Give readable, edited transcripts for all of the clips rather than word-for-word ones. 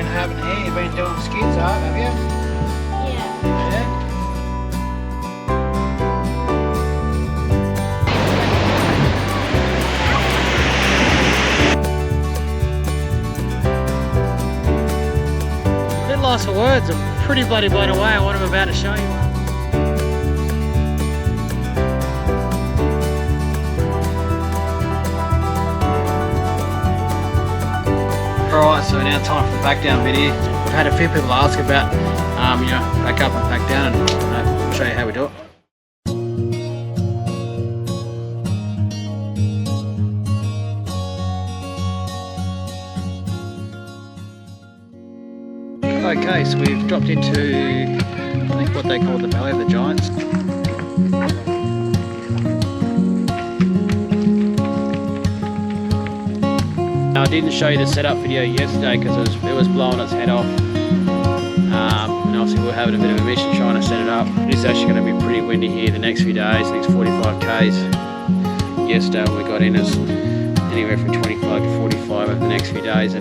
been having here? You've been doing skids, have you? Yeah. Yeah. A bit lost for words. I'm pretty bloody blown away at what I'm about to show you. Alright, so now time for the back down video. We've had a few people ask about, back up and back down, and I'll show you how we do it. Okay, so we've dropped into, I think, what they call the Valley of the Giants. I didn't show you the setup video yesterday because it was blowing its head off, and obviously we're having a bit of a mission trying to set it up. It's actually going to be pretty windy here the next few days, next 45 k's. Yesterday we got in as anywhere from 25 to 45 over the next few days.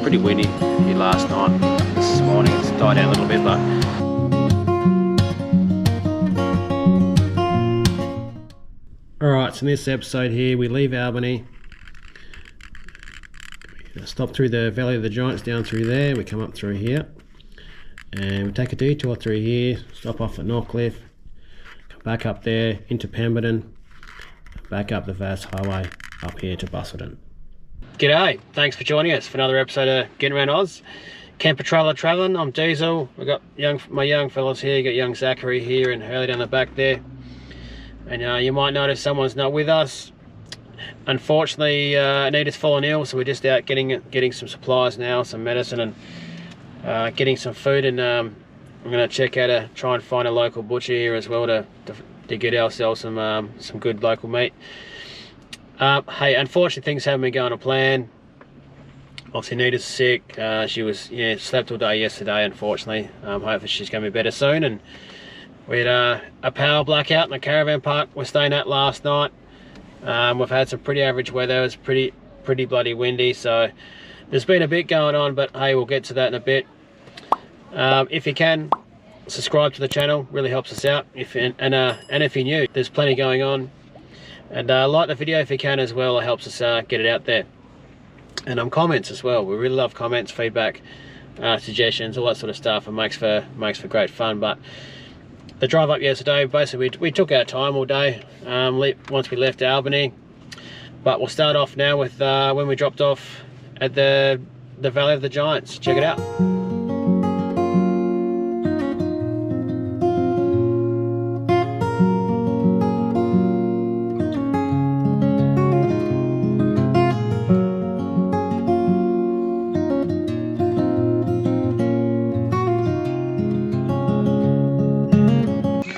Pretty windy here last night. This morning it's died down a little bit, but alright, so in this episode here we leave Albany, stop through the Valley of the Giants down through there, we come up through here and we take a detour through here, stop off at Northcliffe, come back up there into Pemberton, back up the vast highway up here to Busselton. G'day, thanks for joining us for another episode of Getting Around Oz. Camper Trailer Travelling. I'm Diesel. We've got my young fellas here. You got young Zachary here and Hurley down the back there. And you might notice someone's not with us. Unfortunately, Anita's fallen ill, so we're just out getting some supplies now, some medicine, and getting some food. And I'm going to check out try and find a local butcher here as well to get ourselves some good local meat. Hey, unfortunately things haven't been going to plan. Obviously Nita's sick. She was slept all day yesterday, unfortunately. Hopefully she's going to be better soon. And we had a power blackout in the caravan park we're staying at last night. We've had some pretty average weather. It was pretty bloody windy, so there's been a bit going on, but hey, we'll get to that in a bit. If you can, subscribe to the channel, really helps us out. And if you're new, there's plenty going on. And like the video if you can as well, it helps us get it out there. And comments as well, we really love comments, feedback, suggestions, all that sort of stuff. It makes for great fun. But the drive up yesterday, basically we took our time all day once we left Albany. But we'll start off now with when we dropped off at the Valley of the Giants. Check it out.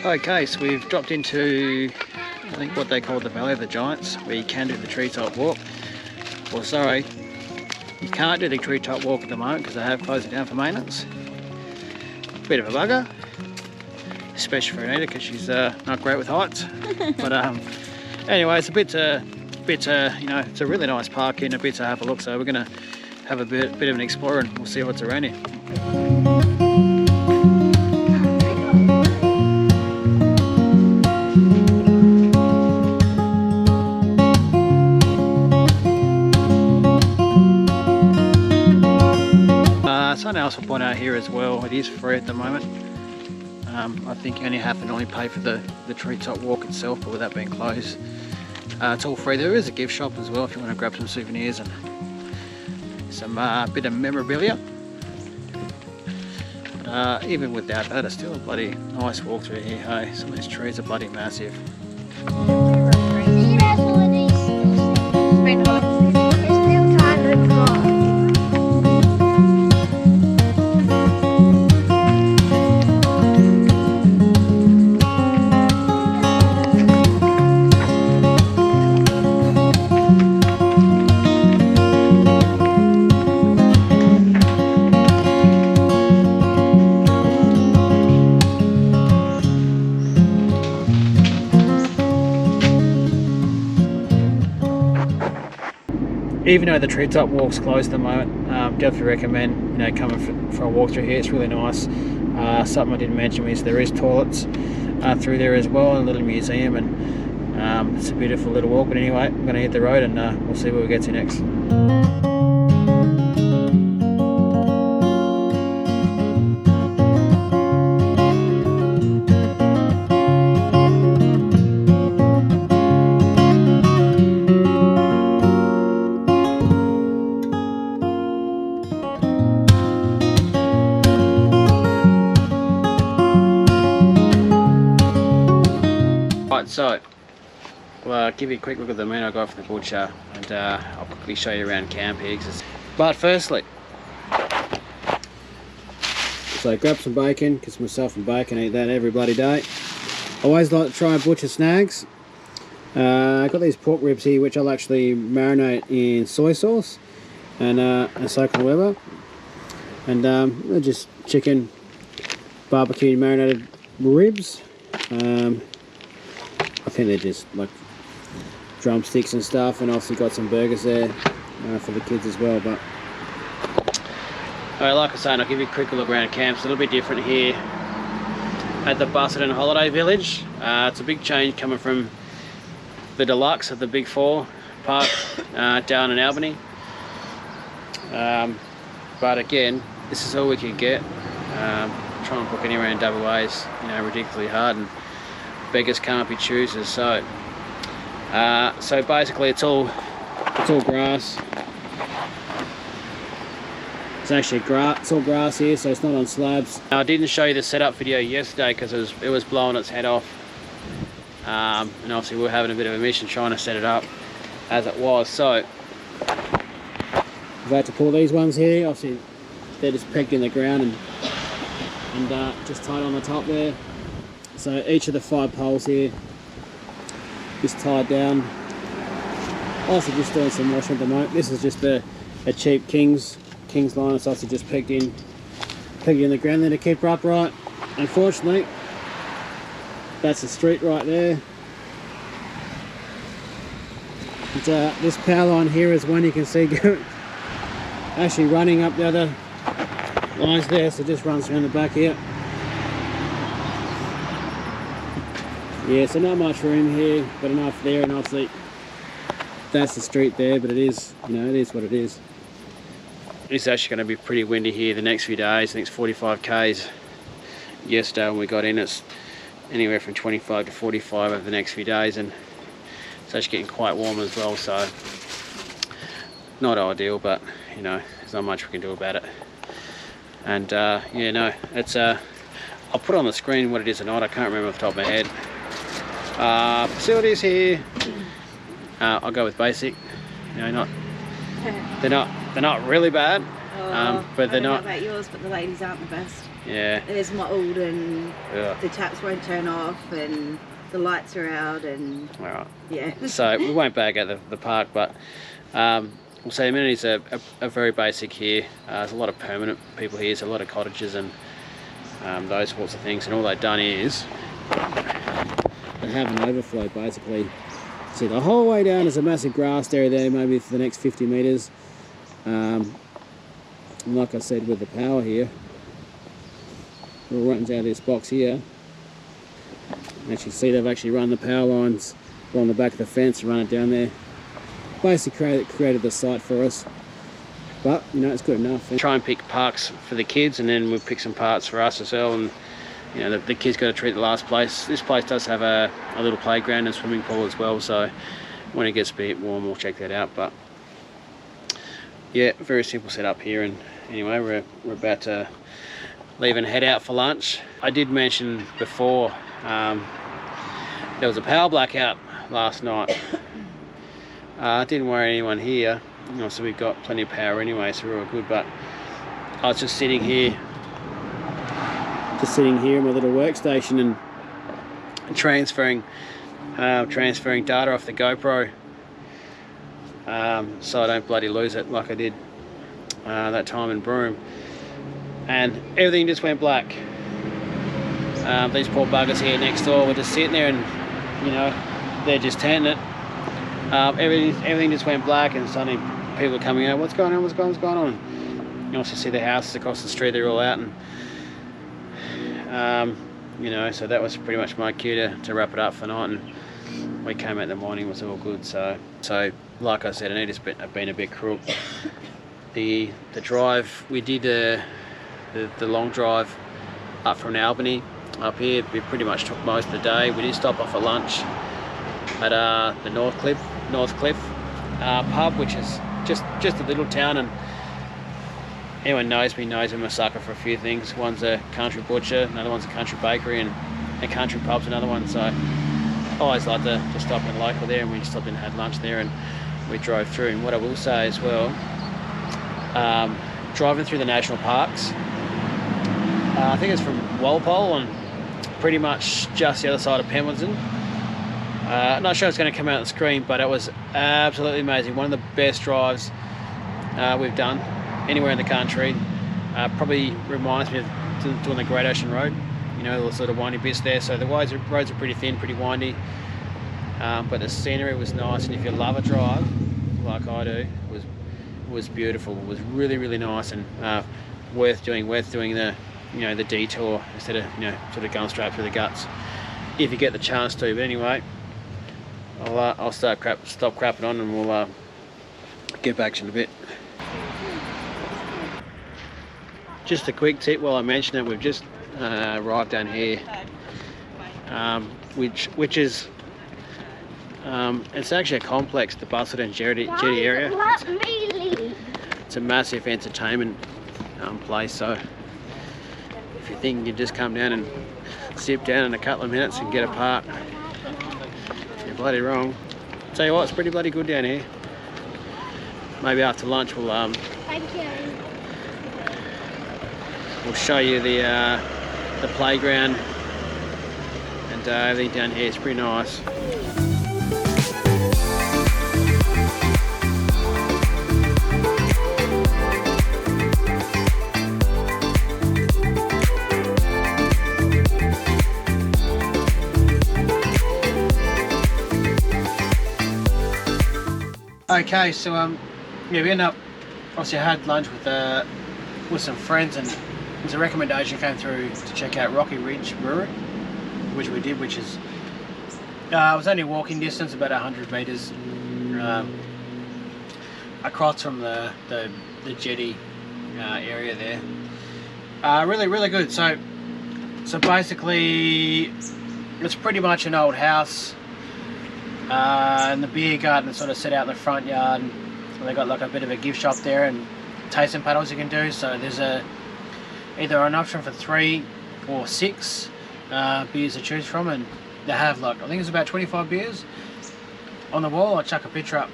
Okay, so we've dropped into, I think, what they call the Valley of the Giants, where you can do the treetop walk. Well, sorry, you can't do the treetop walk at the moment because they have closed it down for maintenance. Bit of a bugger, especially for Anita because she's not great with heights. But anyway, it's a bit, it's a really nice park here and a bit to have a look. So we're going to have a bit of an explore and we'll see what's around here. Something else I'll point out here as well, it is free at the moment. I think you only have to normally pay for the treetop walk itself, but with that being closed, it's all free. There is a gift shop as well if you want to grab some souvenirs and some bit of memorabilia. But even without that, it's still a bloody nice walk through here. Hey, some of these trees are bloody massive. even though the treetop walk's closed at the moment, definitely recommend coming for a walk through here. It's really nice. Something I didn't mention is there is toilets through there as well, a little museum, and it's a beautiful little walk. But anyway, I'm going to hit the road and we'll see where we get to next. So, well, I'll give you a quick look at the meat I got from the butcher, and I'll quickly show you around camp here. But firstly, so grab some bacon, because myself and bacon eat that every bloody day. Always like to try and butcher snags. I've got these pork ribs here, which I'll actually marinate in soy sauce and soak in liver. And they're just chicken barbecued marinated ribs. I think they're just like drumsticks and stuff, and obviously got some burgers there for the kids as well. But like I was saying, I'll give you a quick look around camp. It's a little bit different here at the Busselton Holiday Village. It's a big change coming from the deluxe at the Big Four Park down in Albany. But again, this is all we can get. Trying to book anywhere in WA is ridiculously hard, and beggars can't be choosers. So basically it's all grass. It's actually it's all grass here, so it's not on slabs. Now, I didn't show you the setup video yesterday because it was blowing its head off, and obviously we were having a bit of a mission trying to set it up as it was. So I've had to pull these ones here. Obviously they're just pegged in the ground and just tied on the top there. So each of the 5 poles here is tied down. Also just doing some washing at the moment. This is just a cheap King's line. It's also just pegged in the ground there to keep her upright. Unfortunately, that's the street right there. And, this power line here is one you can see actually running up the other lines there, so it just runs around the back here. Yeah, so not much room here, but enough there, and obviously that's the street there, but it is, it is what it is. It's actually going to be pretty windy here the next few days. I think it's 45 k's. Yesterday when we got in, it's anywhere from 25 to 45 over the next few days, and it's actually getting quite warm as well, so not ideal, but there's not much we can do about it. And yeah, no, it's I'll put on the screen what it is tonight. I can't remember off the top of my head. Facilities here, I'll go with basic. They're not really bad, but they're not. I don't know about yours, but the ladies aren't the best. Yeah. There's mold, and the taps won't turn off, and the lights are out, and yeah. So we won't bag out the park, but we'll say amenities are very basic here. There's a lot of permanent people here, so a lot of cottages and those sorts of things, and all they've done is they have an overflow basically. See, the whole way down is a massive grass area there, maybe for the next 50 metres. And like I said, with the power here, it runs out of this box here. Actually see, they've actually run the power lines along the back of the fence and run it down there. Basically created the site for us, but it's good enough. Try and pick parks for the kids, and then we'll pick some parts for us as well. And the kids got to treat the last place. This place does have a little playground and swimming pool as well, so when it gets a bit warm we'll check that out. But yeah, very simple setup here. And anyway, we're about to leave and head out for lunch. I did mention before there was a power blackout last night. Didn't worry anyone here, so we've got plenty of power anyway, so we're all good. But I was just sitting here in my little workstation and transferring data off the GoPro, so I don't bloody lose it like I did that time in Broome, and everything just went black. These poor buggers here next door were just sitting there, and they're just tenting it. Everything just went black, and suddenly people are coming out, what's going on, what's going on? You also see the houses across the street, they're all out, and you know, so that was pretty much my cue to wrap it up for night, and we came out in the morning, it was all good. So like I said, I need to been a bit crook. The drive, we did the long drive up from Albany up here, we pretty much took most of the day. We did stop off for lunch at the North Cliff pub, which is just a little town, and anyone knows me knows I'm a sucker for a few things. One's a country butcher, another one's a country bakery, and a country pub's another one. So I always like to just stop in local there, and we stopped and had lunch there, and we drove through. And what I will say as well, driving through the national parks, I think it's from Walpole and pretty much just the other side of Pemberton. Not sure it's going to come out on the screen, but it was absolutely amazing. One of the best drives we've done anywhere in the country. Probably reminds me of doing the Great Ocean Road, you know, the sort of windy bits there. So the roads are pretty thin, pretty windy, but the scenery was nice, and if you love a drive like I do, it was beautiful. It was really nice, and worth doing the, you know, the detour instead of, you know, sort of going straight through the guts if you get the chance to. But anyway, I'll stop crapping on, and we'll get back to it in a bit. Just a quick tip while I mention it, we've just arrived down here, which is it's actually a complex, the Busselton Jetty area. It's a massive entertainment place, so if you think you can just come down and sit down in a couple of minutes and get a park, you're bloody wrong. Tell you what, it's pretty bloody good down here. Maybe after lunch we'll Thank you. we'll show you the playground and everything down here. It's pretty nice. Okay, so yeah, we ended up, obviously I had lunch with some friends, and there's a recommendation came through to check out Rocky Ridge Brewery, which we did, which is it was only walking distance, about 100 meters across from the jetty area there. Really good. So basically it's pretty much an old house, and the beer garden is sort of set out in the front yard, and they got like a bit of a gift shop there and tasting paddles you can do. So there's either an option for 3 or 6 beers to choose from, and they have like, I think it's about 25 beers on the wall. I'll chuck a picture up.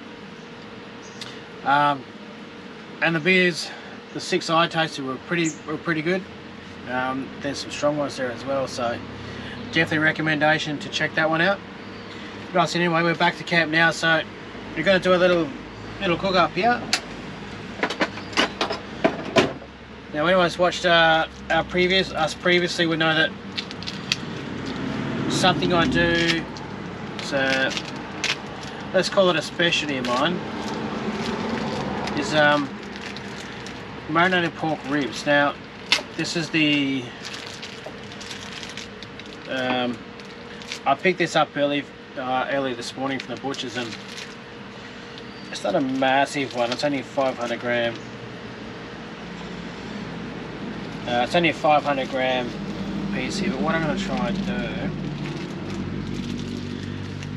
And the beers, the 6 I tasted were pretty good. There's some strong ones there as well, so definitely recommendation to check that one out. Right, so anyway, we're back to camp now, so we're going to do a little cook up here. Now, anyone's watched us previously would know that something I do, so let's call it a specialty of mine, is marinated pork ribs. Now, this is the I picked this up early this morning from the butchers, and it's not a massive one. It's only 500 gram. It's only a 500 gram piece here. But what I'm going to try and do,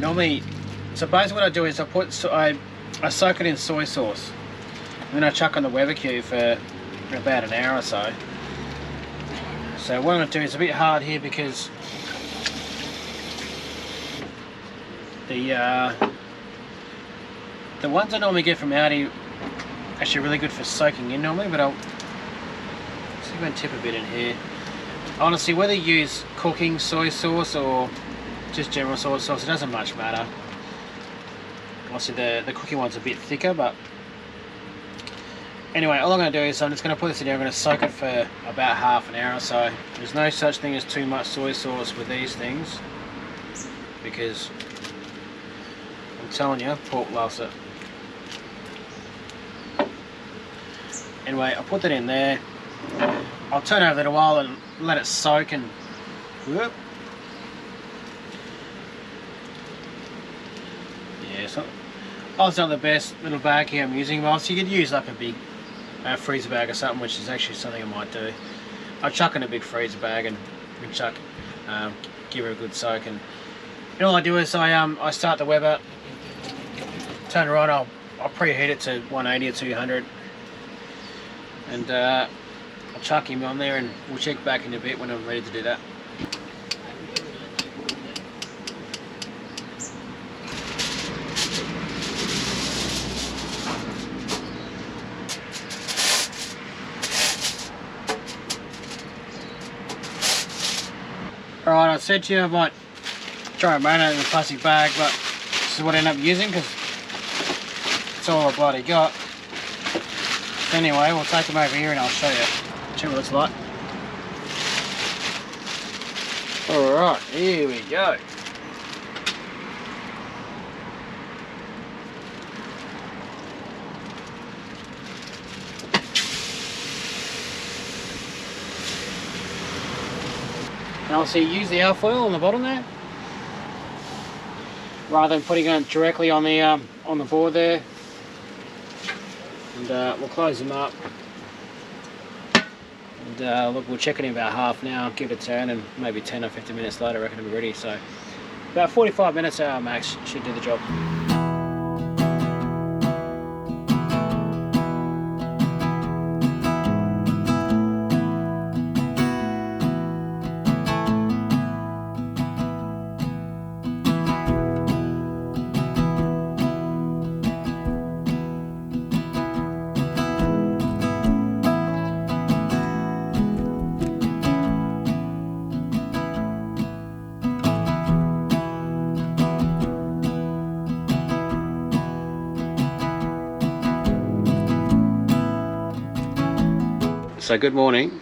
normally, so basically what I do is I soak it in soy sauce, and then I chuck on the Weathercue for about an hour or so. So what I'm going to do is a bit hard here because the ones I normally get from Aldi actually really good for soaking in normally, but I'll see if I can tip a bit in here. Honestly, whether you use cooking soy sauce or just general soy sauce, it doesn't much matter. Obviously the cooking one's a bit thicker, but anyway, all I'm going to do is I'm just going to put this in here. I'm going to soak it for about half an hour or so. There's no such thing as too much soy sauce with these things, because I'm telling you, pork loves it. Anyway, I'll put that in there. I'll turn it over a little while and let it soak and whoop. Yeah, so it's not the best little bag here I'm using, well, so you could use like a big freezer bag or something, which is actually something I might do. I'll chuck in a big freezer bag and chuck, give her a good soak, and all I do is I start the Weber, turn her on, I'll preheat it to 180 or 200, and I'll chuck him on there, and we'll check back in a bit when I'm ready to do that. Alright, I said to you I might try and marinate it in a plastic bag, but this is what I end up using because it's all I bloody got. So anyway, we'll take them over here and I'll show you what it looks like. Alright, here we go. And I'll see use the alfoil on the bottom there, rather than putting it directly on the board there. And we'll close them up. And look, we'll check it in about half now, give it a turn, and maybe 10 or 15 minutes later I reckon it'll be ready. So about 45 minutes hour max should do the job. So good morning.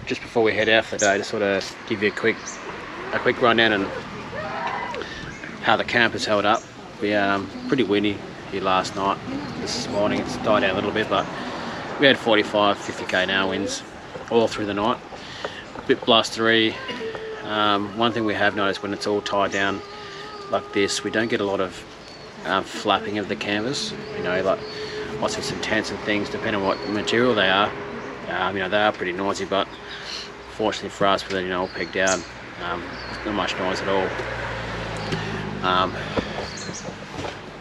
Just before we head out for the day, just sort of give you a quick rundown on how the camp has held up. We pretty windy here last night. This morning it's died down a little bit, but we had 45, 50k an hour winds all through the night. A bit blustery. One thing we have noticed when it's all tied down like this, we don't get a lot of flapping of the canvas. You know, like I see some tents and things, depending on what material they are. You know, they are pretty noisy, but fortunately for us, with it all pegged down, not much noise at all.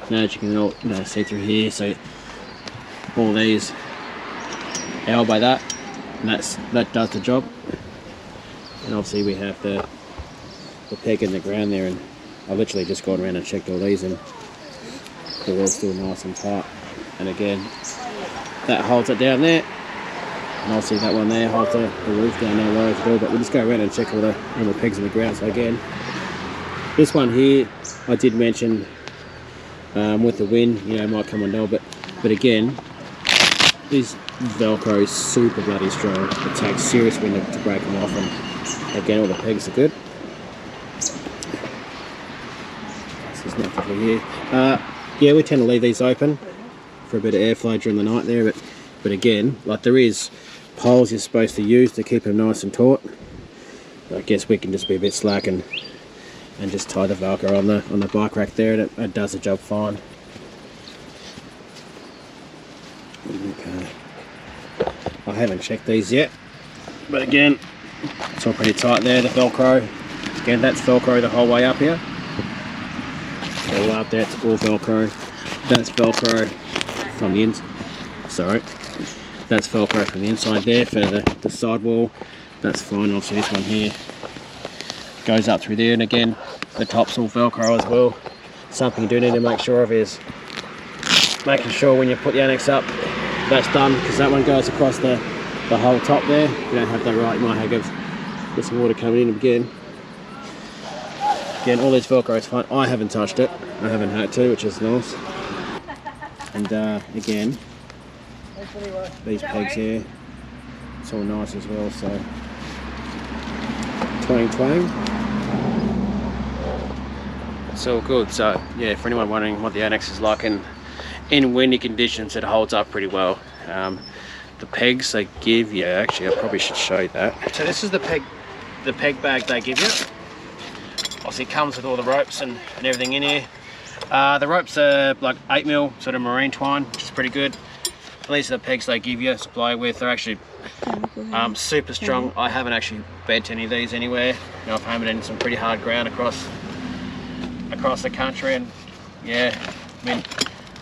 Now as you can see through here, so all these held by that, and that does the job. And obviously we have the peg in the ground there, and I literally just gone around and checked all these, and they're all still nice and tight. And again, that holds it down there, and obviously that one there holds the roof down, no worries at all. But we'll just go around and check all the pegs in the ground. So again, this one here, I did mention with the wind, you know, it might come on down, but again, this Velcro is super bloody strong. It takes serious wind to break them off, and again, all the pegs are good. There's nothing here. Yeah, we tend to leave these open for a bit of airflow during the night there, but again, like, there is poles you're supposed to use to keep them nice and taut. I guess we can just be a bit slack and just tie the Velcro on the bike rack there, and it does the job fine. Okay, I haven't checked these yet, but again, it's all pretty tight there. The Velcro, again, that's Velcro the whole way up here. All up there, it's all Velcro. That's Velcro from the inside. Sorry, that's Velcro from the inside there for the sidewall. That's fine. Obviously, this one here goes up through there, and again, the top's all Velcro as well. Something you do need to make sure of is making sure when you put the annex up, that's done, because that one goes across the whole top there. If you don't have that right, you might get some water coming in again. Again, all this Velcro is fine. I haven't touched it. I haven't had to, which is nice. And again, these pegs here, it's all nice as well. So twang. It's all good. So yeah, for anyone wondering what the annex is like in windy conditions, it holds up pretty well. The pegs they give you, actually I probably should show you that. So this is the peg bag they give you. Obviously it comes with all the ropes and everything in here. The ropes are like 8mm sort of marine twine, which is pretty good. These are the pegs they give you, supply with. They're actually super strong. I haven't actually bent any of these anywhere. You know, I've hammered in some pretty hard ground across the country, and yeah, I mean,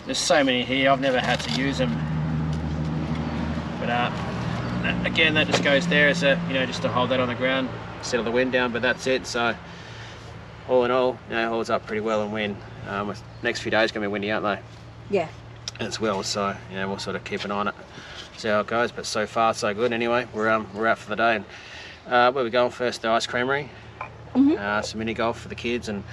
there's so many here. I've never had to use them, but again, that just goes there as a, you know, just to hold that on the ground, settle the wind down. But that's it. So all in all, you know, it holds up pretty well in wind. Next few days gonna be windy, aren't they? Yeah. As well, so you know, we'll sort of keep an eye on it, see how it goes. But so far so good. Anyway, we're out for the day. And where we going first? The ice creamery, some mini golf for the kids, and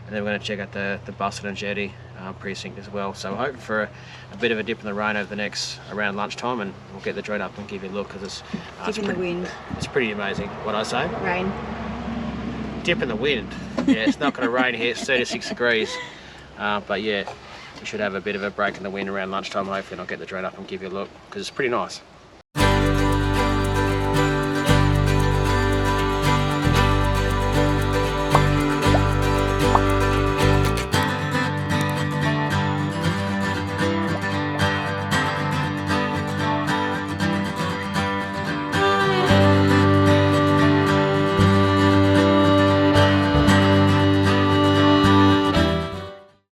then we're going to check out the Busselton Jetty precinct as well. So we're hoping for a bit of a dip in the rain over the next around lunchtime, and we'll get the drone up and give you a look, because it's the wind. It's pretty amazing. What I say? Rain. Dip in the wind. Yeah, it's not going to rain here. It's 36 degrees, but yeah. We should have a bit of a break in the wind around lunchtime, hopefully, and I'll get the drone up and give you a look, because it's pretty nice.